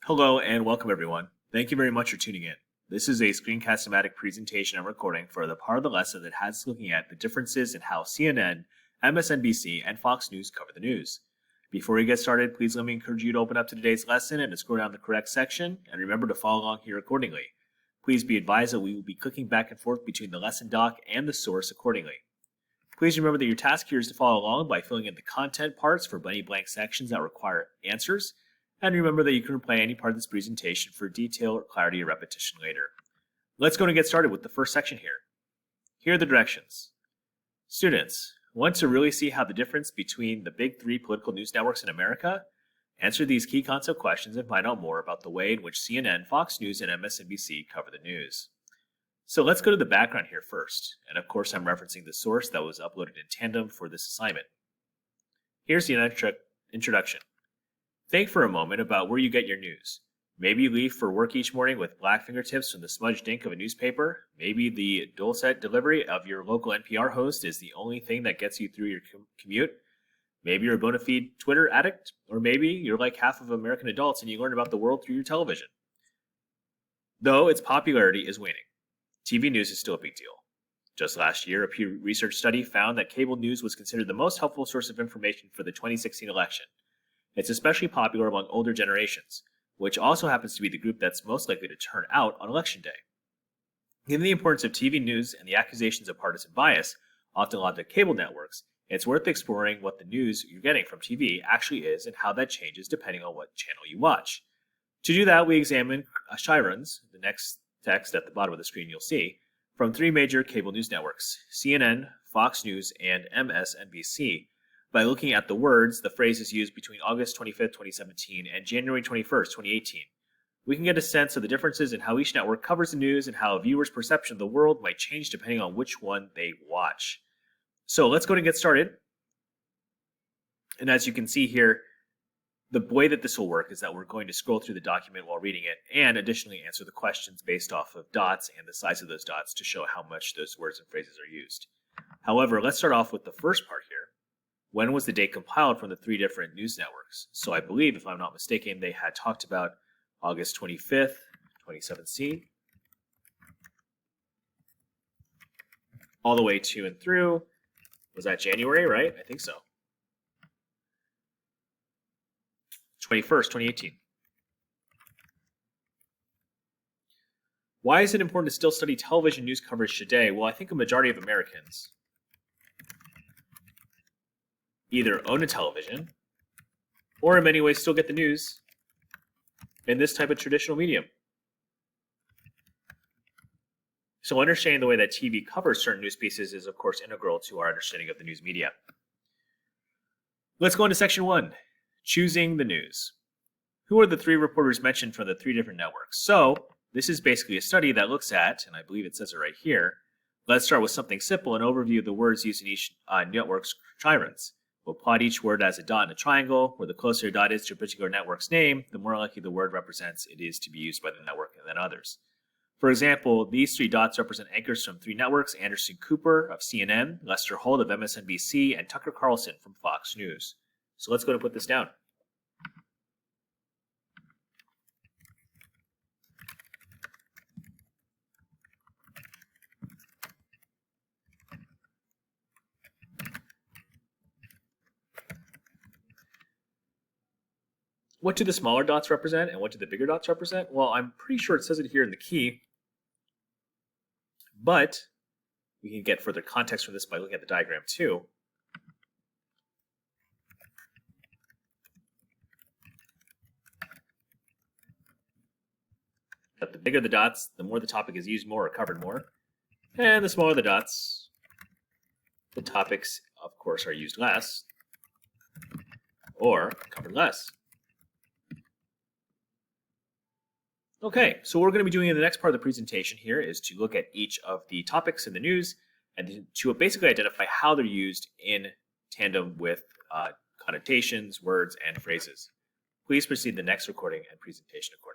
Hello and welcome everyone. Thank you very much for tuning in. This is a screencast-o-matic presentation I'm recording for the part of the lesson that has us looking at the differences in how CNN, MSNBC, and Fox News cover the news. Before we get started, please let me encourage you to open up to today's lesson and to scroll down the correct section, and remember to follow along here accordingly. Please be advised that we will be clicking back and forth between the lesson doc and the source accordingly. Please remember that your task here is to follow along by filling in the content parts for any blank sections that require answers. And remember that you can replay any part of this presentation for detail or clarity or repetition later. Let's go and get started with the first section here. Here are the directions. Students, want to really see how the difference between the big three political news networks in America? Answer these key concept questions and find out more about the way in which CNN, Fox News, and MSNBC cover the news. So let's go to the background here first. And of course, I'm referencing the source that was uploaded in tandem for this assignment. Here's the introduction. Think for a moment about where you get your news. Maybe you leave for work each morning with black fingertips from the smudged ink of a newspaper. Maybe the dulcet delivery of your local NPR host is the only thing that gets you through your commute. Maybe you're a bona fide Twitter addict, or maybe you're like half of American adults and you learn about the world through your television. Though its popularity is waning, TV news is still a big deal. Just last year, a Pew Research study found that cable news was considered the most helpful source of information for the 2016 election. It's especially popular among older generations, which also happens to be the group that's most likely to turn out on Election Day. Given the importance of TV news and the accusations of partisan bias, often lobbed at cable networks, it's worth exploring what the news you're getting from TV actually is and how that changes depending on what channel you watch. To do that, we examine Chiron's, the next text at the bottom of the screen you'll see, from three major cable news networks, CNN, Fox News, and MSNBC, by looking at the words, the phrases used between August 25th, 2017 and January 21st, 2018. We can get a sense of the differences in how each network covers the news and how a viewer's perception of the world might change depending on which one they watch. So let's go and get started. And as you can see here, the way that this will work is that we're going to scroll through the document while reading it and additionally answer the questions based off of dots and the size of those dots to show how much those words and phrases are used. However, let's start off with the first part here. When was the date compiled from the three different news networks? So I believe, if I'm not mistaken, they had talked about August 25th, 2017, all the way to and through. Was that January, right? I think so. 21st, 2018. Why is it important to still study television news coverage today? Well, I think a majority of Americans either own a television or in many ways still get the news in this type of traditional medium. So understanding the way that TV covers certain news pieces is of course integral to our understanding of the news media. Let's go into section 1, choosing the news. Who are the three reporters mentioned from the three different networks? So this is basically a study that looks at, and I believe it says it right here, let's start with something simple, an overview of the words used in each network's chirons. We'll plot each word as a dot in a triangle, where the closer a dot is to a particular network's name, the more likely the word represents it is to be used by the network than others. For example, these three dots represent anchors from three networks: Anderson Cooper of CNN, Lester Holt of MSNBC, and Tucker Carlson from Fox News. So let's go and put this down. What do the smaller dots represent and what do the bigger dots represent? Well, I'm pretty sure it says it here in the key, but we can get further context from this by looking at the diagram too. But the bigger the dots, the more the topic is used more or covered more. And the smaller the dots, the topics, of course, are used less or covered less. Okay, so what we're going to be doing in the next part of the presentation here is to look at each of the topics in the news and to basically identify how they're used in tandem with connotations, words, and phrases. Please proceed to the next recording and presentation accordingly.